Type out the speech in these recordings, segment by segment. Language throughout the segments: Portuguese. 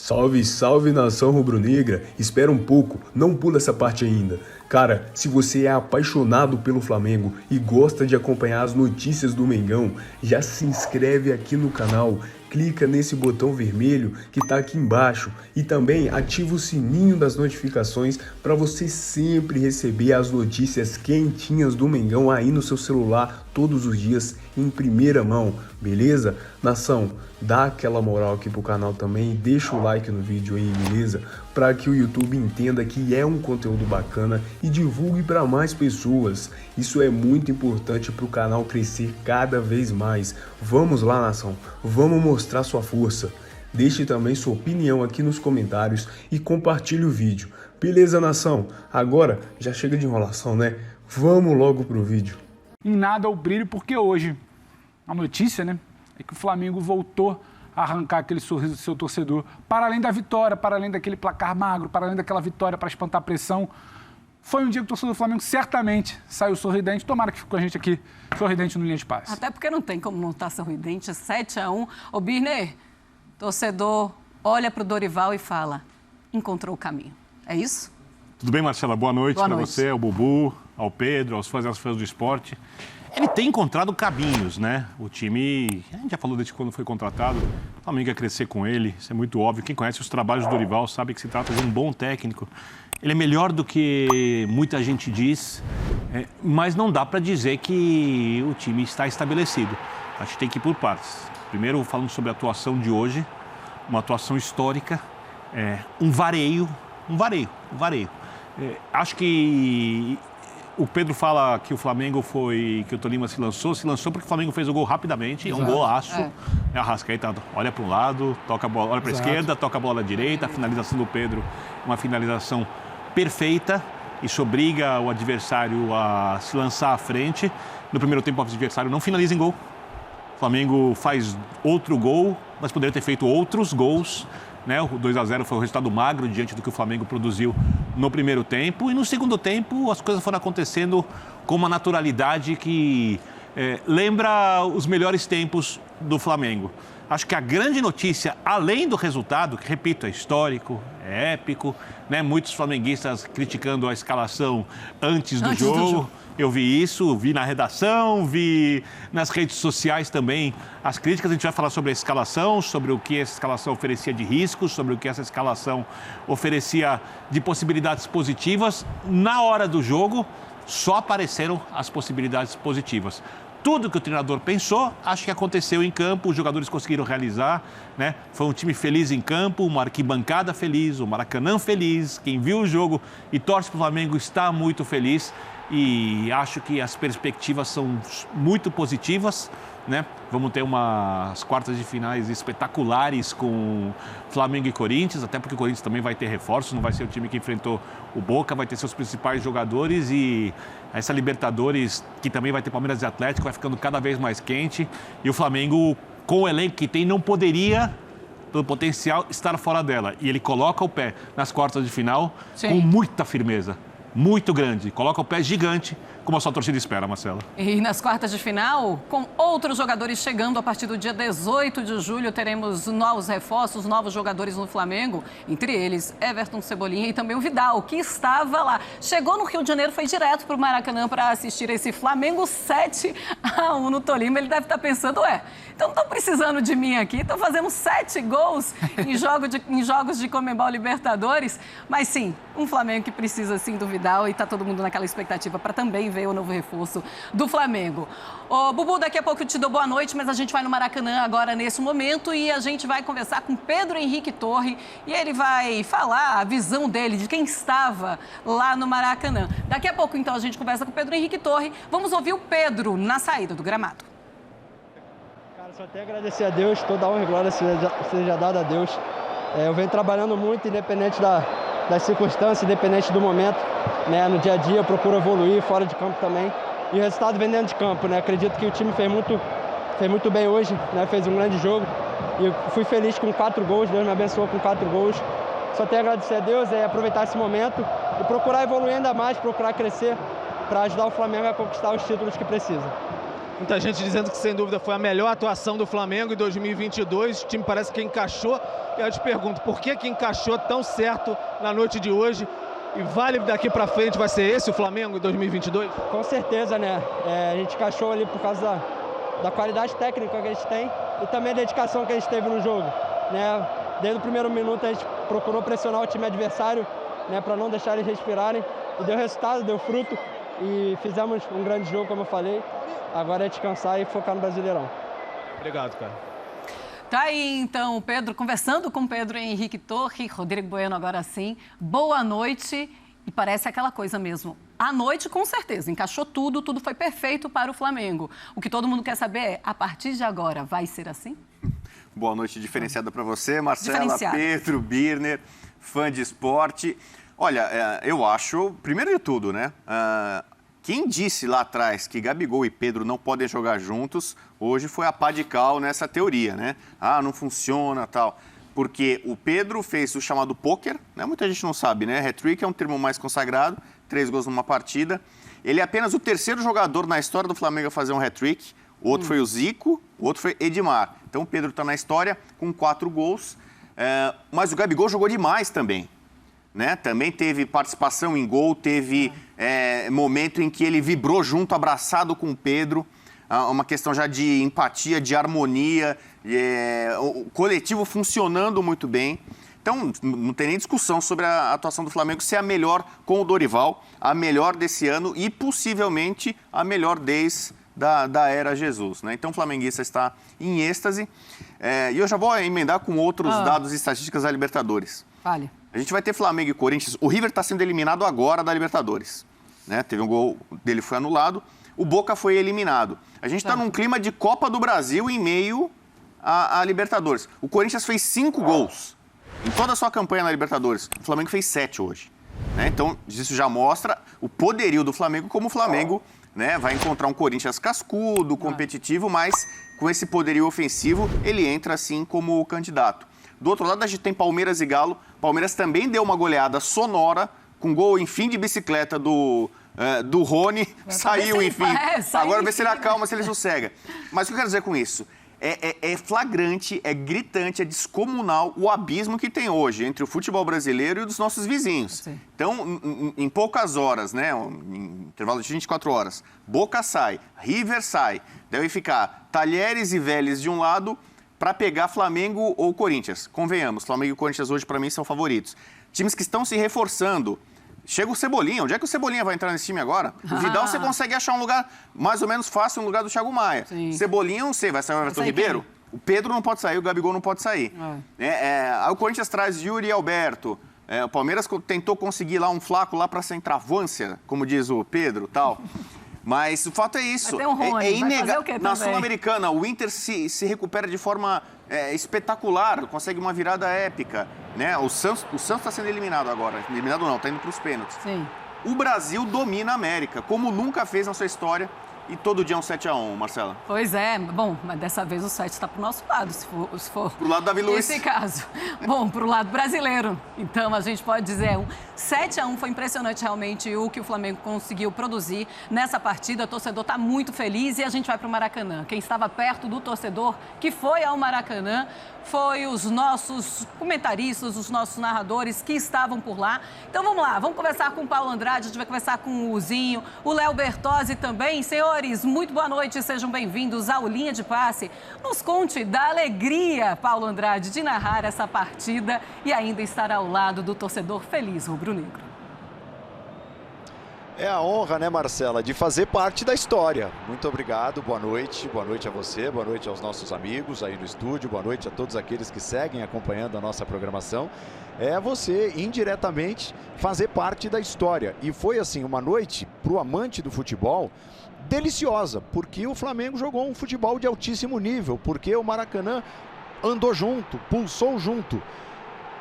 Salve, salve nação rubro-negra! Espera um pouco, não pula essa parte ainda. Cara, se você é apaixonado pelo Flamengo e gosta de acompanhar as notícias do Mengão, já se inscreve aqui no canal, clica nesse botão vermelho que tá aqui embaixo e também ativa o sininho das notificações para você sempre receber as notícias quentinhas do Mengão aí no seu celular todos os dias em primeira mão, beleza? Nação, dá aquela moral aqui pro canal também, deixa o like no vídeo aí, beleza? Para que o YouTube entenda que é um conteúdo bacana e divulgue para mais pessoas. Isso é muito importante para o canal crescer cada vez mais. Vamos lá, nação, vamos mostrar sua força. Deixe também sua opinião aqui nos comentários e compartilhe o vídeo. Beleza, nação? Agora já chega de enrolação, né? Vamos logo pro vídeo. Em nada ao brilho, porque hoje a notícia, né, é que o Flamengo voltou a arrancar aquele sorriso do seu torcedor, para além da vitória, para além daquele placar magro, para além daquela vitória para espantar a pressão. Foi um dia que o torcedor do Flamengo certamente saiu sorridente. Tomara que fique com a gente aqui, sorridente no Linha de Passe. Até porque não tem como não estar sorridente. 7-1. Ô, Birner, torcedor olha para o Dorival e fala, encontrou o caminho. É isso? Tudo bem, Marcela? Boa noite para você, ao Bubu, ao Pedro, aos fãs e às fãs do esporte. Ele tem encontrado caminhos, né? O time, a gente já falou desde quando foi contratado, o Flamengo ia crescer com ele, isso é muito óbvio. Quem conhece os trabalhos do Dorival sabe que se trata de um bom técnico. Ele é melhor do que muita gente diz, mas não dá para dizer que o time está estabelecido. A gente tem que ir por partes. Primeiro, falando sobre a atuação de hoje, uma atuação histórica, um vareio. Acho que o Pedro fala que o Flamengo foi, que o Tolima se lançou porque o Flamengo fez o gol rapidamente, é um golaço. A Arrascaeta olha para um lado, toca a bola, olha para a esquerda, toca a bola à direita, a finalização do Pedro, uma finalização perfeita. Isso obriga o adversário a se lançar à frente. No primeiro tempo, o adversário não finaliza em gol. O Flamengo faz outro gol, mas poderia ter feito outros gols. Né? O 2-0 foi um resultado magro diante do que o Flamengo produziu no primeiro tempo. E no segundo tempo, as coisas foram acontecendo com uma naturalidade que lembra os melhores tempos do Flamengo. Acho que a grande notícia, além do resultado, que, repito, é histórico, é épico, né? Muitos flamenguistas criticando a escalação antes do jogo. Eu vi isso, vi na redação, vi nas redes sociais também as críticas. A gente vai falar sobre a escalação, sobre o que essa escalação oferecia de riscos, sobre o que essa escalação oferecia de possibilidades positivas. Na hora do jogo, só apareceram as possibilidades positivas. Tudo que o treinador pensou, acho que aconteceu em campo, os jogadores conseguiram realizar, né? Foi um time feliz em campo, uma arquibancada feliz, o Maracanã feliz. Quem viu o jogo e torce para o Flamengo está muito feliz. E acho que as perspectivas são muito positivas, né? Vamos ter umas quartas de finais espetaculares com Flamengo e Corinthians, até porque o Corinthians também vai ter reforços, não vai ser o time que enfrentou o Boca, vai ter seus principais jogadores e essa Libertadores, que também vai ter Palmeiras e Atlético, vai ficando cada vez mais quente. E o Flamengo, com o elenco que tem, não poderia, pelo potencial, estar fora dela. E ele coloca o pé nas quartas de final com muita firmeza. Muito grande, coloca o pé gigante, como a sua torcida espera, Marcela. E nas quartas de final, com outros jogadores chegando a partir do dia 18 de julho, teremos novos reforços, novos jogadores no Flamengo, entre eles Everton, Cebolinha e também o Vidal, que estava lá. Chegou no Rio de Janeiro, foi direto para o Maracanã para assistir esse Flamengo 7-1 no Tolima. Ele deve estar pensando, então não estão precisando de mim aqui, estão fazendo 7 gols em jogos de Conmebol Libertadores. Mas sim, um Flamengo que precisa sim do Vidal e está todo mundo naquela expectativa para também ver o novo reforço do Flamengo. Ô, Bubu, daqui a pouco eu te dou boa noite, mas a gente vai no Maracanã agora nesse momento e a gente vai conversar com Pedro Henrique Torre e ele vai falar a visão dele, de quem estava lá no Maracanã. Daqui a pouco, então, a gente conversa com o Pedro Henrique Torre. Vamos ouvir o Pedro na saída do gramado. Cara, só tenho a agradecer a Deus, toda a honra e glória seja dada a Deus. Eu venho trabalhando muito, independente das circunstâncias, independente do momento, né? No dia a dia eu procuro evoluir, fora de campo também. E o resultado vem dentro de campo, né? Acredito que o time fez muito bem hoje, né? Fez um grande jogo. E eu fui feliz com 4 gols, Deus me abençoou com 4 gols. Só tenho a agradecer a Deus, aproveitar esse momento e procurar evoluir ainda mais, procurar crescer para ajudar o Flamengo a conquistar os títulos que precisa. Muita gente dizendo que, sem dúvida, foi a melhor atuação do Flamengo em 2022. O time parece que encaixou. E eu te pergunto, por que encaixou tão certo na noite de hoje? E vale daqui para frente, vai ser esse o Flamengo em 2022? Com certeza, né? A gente encaixou ali por causa da qualidade técnica que a gente tem e também a dedicação que a gente teve no jogo, né? Desde o primeiro minuto a gente procurou pressionar o time adversário, né, para não deixar eles respirarem. E deu resultado, deu fruto e fizemos um grande jogo, como eu falei. Agora é descansar e focar no Brasileirão. Obrigado, cara. Tá aí, então, o Pedro, conversando com o Pedro Henrique Torre, Rodrigo Bueno agora sim. Boa noite. E parece aquela coisa mesmo. À noite, com certeza, encaixou tudo foi perfeito para o Flamengo. O que todo mundo quer saber é, a partir de agora, vai ser assim? Boa noite diferenciada para você, Marcela, Pedro, Birner, fã de esporte. Olha, eu acho, primeiro de tudo, né? Quem disse lá atrás que Gabigol e Pedro não podem jogar juntos, hoje foi a pá de cal nessa teoria, né? Ah, não funciona, tal. Porque o Pedro fez o chamado pôquer, né? Muita gente não sabe, né? Hat-trick é um termo mais consagrado, 3 gols numa partida. Ele é apenas o terceiro jogador na história do Flamengo a fazer um hat-trick. O outro foi o Zico, o outro foi Edmar. Então o Pedro está na história com 4 gols. Mas o Gabigol jogou demais também. Né? Também teve participação em gol, teve momento em que ele vibrou junto, abraçado com o Pedro. Uma questão já de empatia, de harmonia, o coletivo funcionando muito bem. Então, não tem nem discussão sobre a atuação do Flamengo ser a melhor com o Dorival, a melhor desse ano e possivelmente a melhor desde da era Jesus. Né? Então, o flamenguista está em êxtase. E eu já vou emendar com outros dados e estatísticas da Libertadores. Vale. A gente vai ter Flamengo e Corinthians. O River está sendo eliminado agora da Libertadores. Né? Teve um gol dele, foi anulado. O Boca foi eliminado. A gente está num clima de Copa do Brasil em meio à Libertadores. O Corinthians fez 5 gols em toda a sua campanha na Libertadores. O Flamengo fez 7 hoje. Né? Então, isso já mostra o poderio do Flamengo, como o Flamengo, né, vai encontrar um Corinthians cascudo, competitivo, mas com esse poderio ofensivo, ele entra assim como candidato. Do outro lado, a gente tem Palmeiras e Galo. Palmeiras também deu uma goleada sonora, com gol em fim de bicicleta do Rony. Saiu, enfim. Agora vê se ele acalma, se ele sossega. Mas o que eu quero dizer com isso? É flagrante, é gritante, é descomunal o abismo que tem hoje entre o futebol brasileiro e o dos nossos vizinhos. Sim. Então, em poucas horas, né, em intervalo de 24 horas, Boca sai, River sai, deve ficar Talheres e Vélez de um lado para pegar Flamengo ou Corinthians. Convenhamos, Flamengo e Corinthians hoje, para mim, são favoritos. Times que estão se reforçando. Chega o Cebolinha. Onde é que o Cebolinha vai entrar nesse time agora? O Vidal você consegue achar um lugar mais ou menos fácil no lugar do Thiago Maia. Sim. Cebolinha, não sei, vai sair o Everton Ribeiro? Quem? O Pedro não pode sair, o Gabigol não pode sair. Aí o Corinthians traz Yuri e Alberto. O Palmeiras tentou conseguir lá um Flaco lá para centroavância, como diz o Pedro, tal. Mas o fato é isso. É inegável. Na Sul-Americana, o Inter se recupera de forma espetacular, consegue uma virada épica. Né? O Santos está sendo eliminado agora. Eliminado não, está indo para os pênaltis. Sim. O Brasil domina a América, como nunca fez na sua história. E todo dia é um 7-1, Marcela. Pois é. Bom, mas dessa vez o 7 está para o nosso lado, se for pro lado da Davi Luiz. Nesse caso. Bom, para o lado brasileiro. Então, a gente pode dizer 7-1. Foi impressionante realmente o que o Flamengo conseguiu produzir nessa partida. O torcedor está muito feliz e a gente vai para o Maracanã. Quem estava perto do torcedor que foi ao Maracanã foi os nossos comentaristas, os nossos narradores que estavam por lá. Então, vamos lá. Vamos conversar com o Paulo Andrade, a gente vai conversar com o Zinho, o Léo Bertozzi também. Senhores, muito boa noite, sejam bem-vindos ao Linha de Passe. Nos conte da alegria, Paulo Andrade, de narrar essa partida e ainda estar ao lado do torcedor feliz rubro-negro. É a honra, né, Marcela, de fazer parte da história. Muito obrigado, boa noite a você, boa noite aos nossos amigos aí no estúdio, boa noite a todos aqueles que seguem acompanhando a nossa programação. É você, indiretamente, fazer parte da história. E foi, assim, uma noite, para o amante do futebol, deliciosa, porque o Flamengo jogou um futebol de altíssimo nível, porque o Maracanã andou junto, pulsou junto,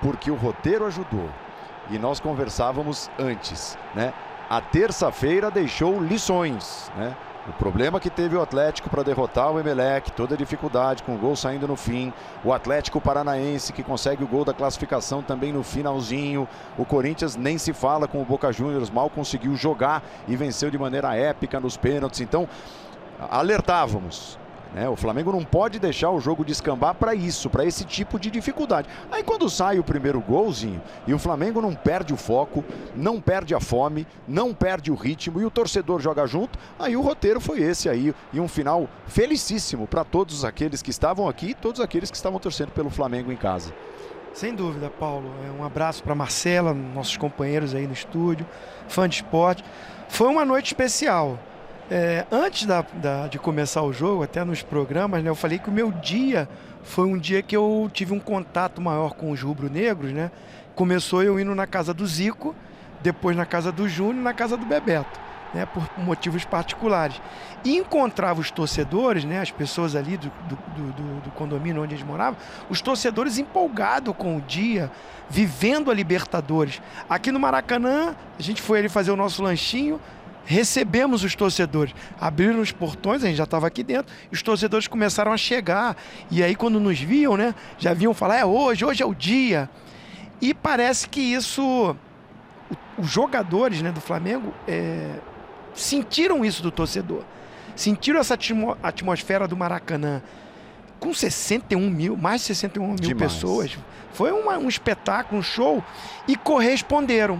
porque o roteiro ajudou. E nós conversávamos antes, né? A terça-feira deixou lições, né? O problema que teve o Atlético para derrotar o Emelec, toda a dificuldade com o gol saindo no fim. O Atlético Paranaense que consegue o gol da classificação também no finalzinho. O Corinthians nem se fala com o Boca Juniors, mal conseguiu jogar e venceu de maneira épica nos pênaltis. Então, alertávamos. O Flamengo não pode deixar o jogo descambar para isso, para esse tipo de dificuldade. Aí quando sai o primeiro golzinho e o Flamengo não perde o foco, não perde a fome, não perde o ritmo e o torcedor joga junto, aí o roteiro foi esse aí. E um final felicíssimo para todos aqueles que estavam aqui e todos aqueles que estavam torcendo pelo Flamengo em casa. Sem dúvida, Paulo. Um abraço para Marcela, nossos companheiros aí no estúdio, fã de esporte. Foi uma noite especial. Antes de começar o jogo, até nos programas, né, eu falei que o meu dia foi um dia que eu tive um contato maior com os rubro-negros, né? Começou eu indo na casa do Zico, depois na casa do Júnior e na casa do Bebeto, né, por motivos particulares. E encontrava os torcedores, né, as pessoas ali do condomínio onde eles moravam, os torcedores empolgados com o dia, vivendo a Libertadores. Aqui no Maracanã, a gente foi ali fazer o nosso lanchinho, recebemos os torcedores, abriram os portões, a gente já estava aqui dentro, e os torcedores começaram a chegar, e aí quando nos viam, né, já vinham falar, hoje é o dia. E parece que isso, os jogadores, né, do Flamengo sentiram isso do torcedor, sentiram essa atmosfera do Maracanã, com 61 mil, mais de 61 mil pessoas, foi um espetáculo, um show, e corresponderam.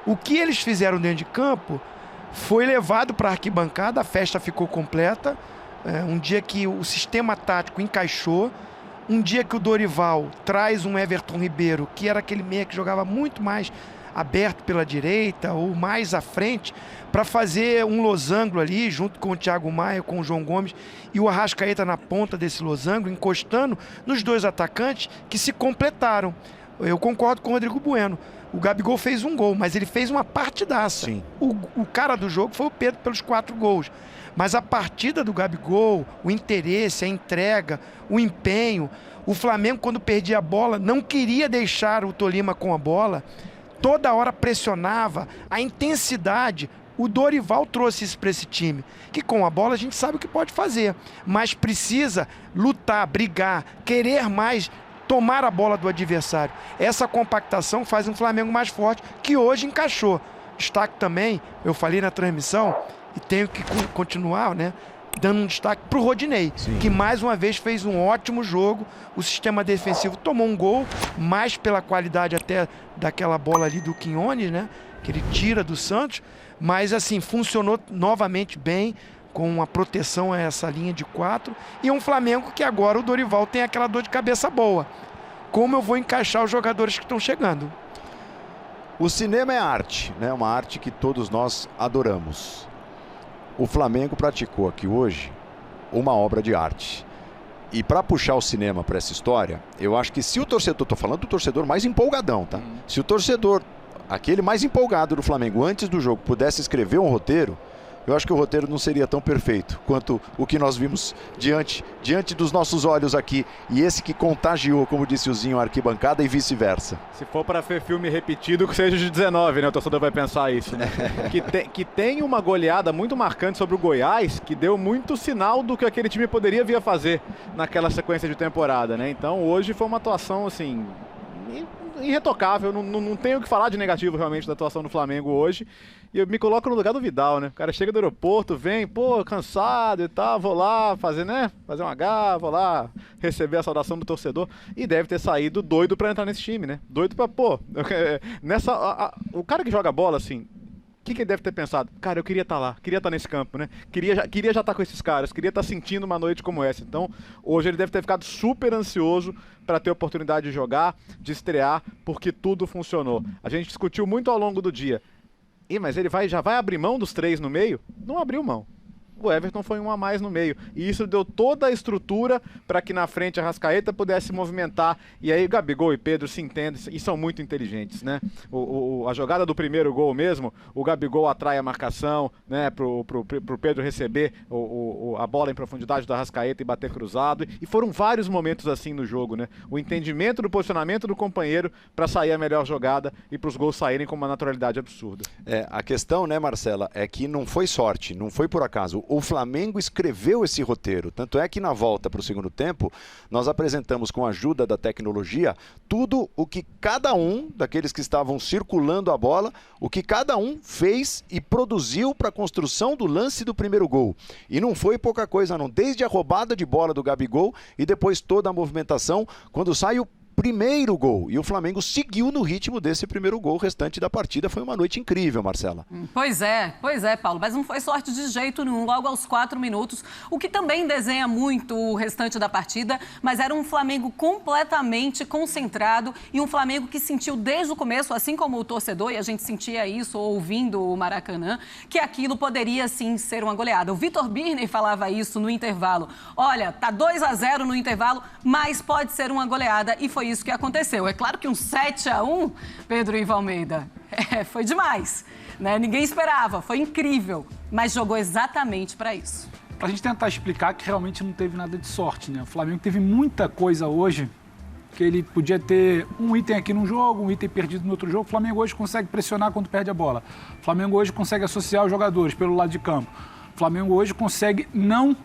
O que eles fizeram dentro de campo foi levado para a arquibancada, a festa ficou completa, um dia que o sistema tático encaixou, um dia que o Dorival traz um Everton Ribeiro, que era aquele meia que jogava muito mais aberto pela direita ou mais à frente, para fazer um losango ali, junto com o Thiago Maia, com o João Gomes, e o Arrascaeta na ponta desse losango, encostando nos dois atacantes que se completaram. Eu concordo com o Rodrigo Bueno. O Gabigol fez um gol, mas ele fez uma partidaça. Sim. O cara do jogo foi o Pedro pelos 4 gols. Mas a partida do Gabigol, o interesse, a entrega, o empenho, o Flamengo, quando perdia a bola, não queria deixar o Tolima com a bola, toda hora pressionava, a intensidade. O Dorival trouxe isso para esse time, que com a bola a gente sabe o que pode fazer, mas precisa lutar, brigar, querer mais, tomar a bola do adversário. Essa compactação faz um Flamengo mais forte, que hoje encaixou. Destaque também, eu falei na transmissão, e tenho que continuar, né, dando um destaque para o Rodinei, que mais uma vez fez um ótimo jogo. O sistema defensivo tomou um gol, mais pela qualidade até daquela bola ali do Quinones, né, que ele tira do Santos, mas assim, funcionou novamente bem, com uma proteção a essa linha de 4, e um Flamengo que agora o Dorival tem aquela dor de cabeça boa. Como eu vou encaixar os jogadores que estão chegando? O cinema é arte, né? Uma arte que todos nós adoramos. O Flamengo praticou aqui hoje uma obra de arte. E para puxar o cinema para essa história, eu acho que se o torcedor, estou falando do torcedor mais empolgadão, tá? Se o torcedor, aquele mais empolgado do Flamengo antes do jogo, pudesse escrever um roteiro, eu acho que o roteiro não seria tão perfeito quanto o que nós vimos diante dos nossos olhos aqui. E esse que contagiou, como disse o Zinho, a arquibancada e vice-versa. Se for para ver filme repetido, que seja de 19, né? O torcedor vai pensar isso, né? que tem uma goleada muito marcante sobre o Goiás, que deu muito sinal do que aquele time poderia vir a fazer naquela sequência de temporada, né? Então hoje foi uma atuação, assim, irretocável. Não tenho o que falar de negativo realmente da atuação do Flamengo hoje. E eu me coloco no lugar do Vidal, né? O cara chega do aeroporto, vem, cansado e tal, vou lá fazer, né? Fazer um H, vou lá receber a saudação do torcedor. E deve ter saído doido pra entrar nesse time, né? Doido pra, o cara que joga bola, assim, o que ele deve ter pensado? Cara, eu queria estar lá, queria estar nesse campo, né? Queria já estar com esses caras, queria estar sentindo uma noite como essa. Então, hoje ele deve ter ficado super ansioso para ter a oportunidade de jogar, de estrear, porque tudo funcionou. A gente discutiu muito ao longo do dia. Mas ele já vai abrir mão dos 3 no meio? Não abriu mão. O Everton foi um a mais no meio. E isso deu toda a estrutura para que na frente a Arrascaeta pudesse movimentar. E aí Gabigol e Pedro se entendem e são muito inteligentes, né? A jogada do primeiro gol mesmo, o Gabigol atrai a marcação, né, pro Pedro receber a bola em profundidade do Arrascaeta e bater cruzado. E foram vários momentos assim no jogo, né? O entendimento do posicionamento do companheiro para sair a melhor jogada e para os gols saírem com uma naturalidade absurda. A questão, né, Marcela, é que não foi sorte, não foi por acaso. o Flamengo escreveu esse roteiro. Tanto é que na volta para o segundo tempo, nós apresentamos com a ajuda da tecnologia tudo o que cada um daqueles que estavam circulando a bola, o que cada um fez e produziu para a construção do lance do primeiro gol. E não foi pouca coisa não, desde a roubada de bola do Gabigol e depois toda a movimentação, quando sai o primeiro gol. E o Flamengo seguiu no ritmo desse primeiro gol. O restante da partida foi uma noite incrível, Marcela. Pois é, Paulo. Mas não foi sorte de jeito nenhum, logo aos 4 minutos. O que também desenha muito o restante da partida, mas era um Flamengo completamente concentrado e um Flamengo que sentiu desde o começo, assim como o torcedor, e a gente sentia isso ouvindo o Maracanã, que aquilo poderia sim ser uma goleada. O Vitor Birner falava isso no intervalo. Olha, tá 2-0 no intervalo, mas pode ser uma goleada. E foi isso que aconteceu. É claro que um 7-1, Pedro Ivo Almeida, foi demais, né? Ninguém esperava, foi incrível, mas jogou exatamente para isso. Para a gente tentar explicar que realmente não teve nada de sorte, né? O Flamengo teve muita coisa hoje, que ele podia ter um item aqui num jogo, um item perdido no outro jogo. O Flamengo hoje consegue pressionar quando perde a bola. O Flamengo hoje consegue associar os jogadores pelo lado de campo. O Flamengo hoje consegue não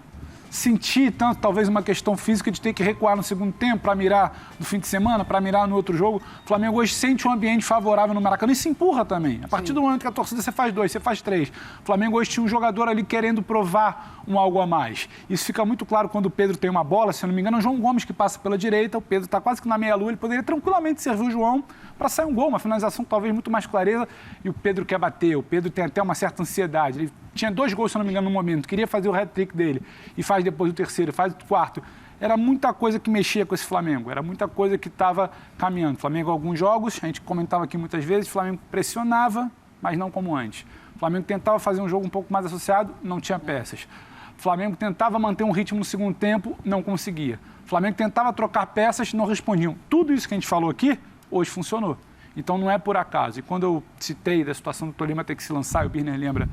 sentir tanto, talvez, uma questão física de ter que recuar no segundo tempo para mirar no fim de semana, para mirar no outro jogo. O Flamengo hoje sente um ambiente favorável no Maracanã e se empurra também. A partir do momento que a torcida, você faz 2, você faz 3. O Flamengo hoje tinha um jogador ali querendo provar um algo a mais. Isso fica muito claro quando o Pedro tem uma bola, se eu não me engano, é o João Gomes que passa pela direita, o Pedro está quase que na meia-lua, ele poderia tranquilamente servir o João para sair um gol, uma finalização talvez muito mais clareza, e o Pedro quer bater, o Pedro tem até uma certa ansiedade, ele tinha 2 gols, se eu não me engano, no momento, queria fazer o hat-trick dele, e faz depois o terceiro, faz o quarto. Era muita coisa que mexia com esse Flamengo, era muita coisa que estava caminhando. O Flamengo, alguns jogos, a gente comentava aqui muitas vezes, o Flamengo pressionava, mas não como antes. O Flamengo tentava fazer um jogo um pouco mais associado, não tinha peças. O Flamengo tentava manter um ritmo no segundo tempo, não conseguia. O Flamengo tentava trocar peças, não respondiam. Tudo isso que a gente falou aqui, hoje funcionou. Então não é por acaso. E quando eu citei da situação do Tolima ter que se lançar, e o Birner lembra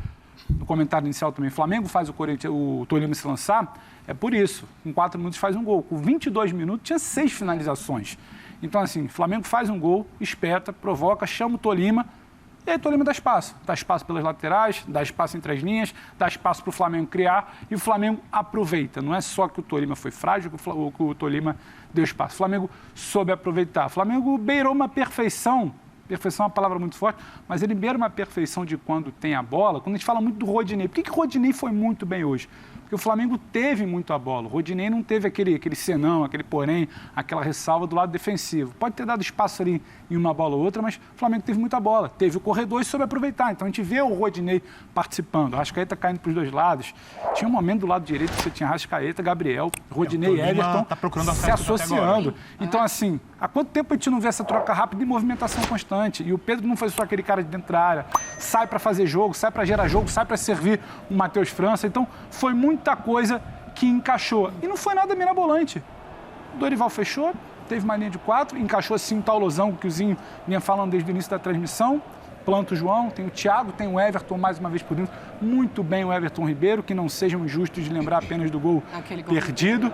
no comentário inicial também, o Flamengo faz o Tolima se lançar, é por isso. Com 4 minutos faz um gol. Com 22 minutos tinha 6 finalizações. Então assim, o Flamengo faz um gol, espeta, provoca, chama o Tolima, e aí o Tolima dá espaço. Dá espaço pelas laterais, dá espaço entre as linhas, dá espaço para o Flamengo criar, e o Flamengo aproveita. Não é só que o Tolima foi frágil, que o Tolima deu espaço. O Flamengo soube aproveitar. O Flamengo beirou uma perfeição. Perfeição é uma palavra muito forte, mas ele beira uma perfeição de quando tem a bola. Quando a gente fala muito do Rodinei, por que o Rodinei foi muito bem hoje? Porque o Flamengo teve muito a bola. O Rodinei não teve aquele senão, aquele porém, aquela ressalva do lado defensivo. Pode ter dado espaço ali em uma bola ou outra, mas o Flamengo teve muita bola. Teve o corredor e soube aproveitar. Então a gente vê o Rodinei participando. O Arrascaeta caindo para os 2 lados. Tinha um momento do lado direito que você tinha Arrascaeta, Gabriel, Rodinei e Everton se associando. Então assim, há quanto tempo a gente não vê essa troca rápida e movimentação constante? E o Pedro não foi só aquele cara de dentro da área. Sai para fazer jogo, sai para gerar jogo, sai para servir o Matheus França. Então foi muita coisa que encaixou. E não foi nada mirabolante. O Dorival fechou, teve uma linha de 4, encaixou assim o tal Lozão, que o Zinho vinha falando desde o início da transmissão. Planta o João, tem o Thiago, tem o Everton mais uma vez por dentro. Muito bem o Everton Ribeiro, que não sejam injustos de lembrar apenas do gol perdido.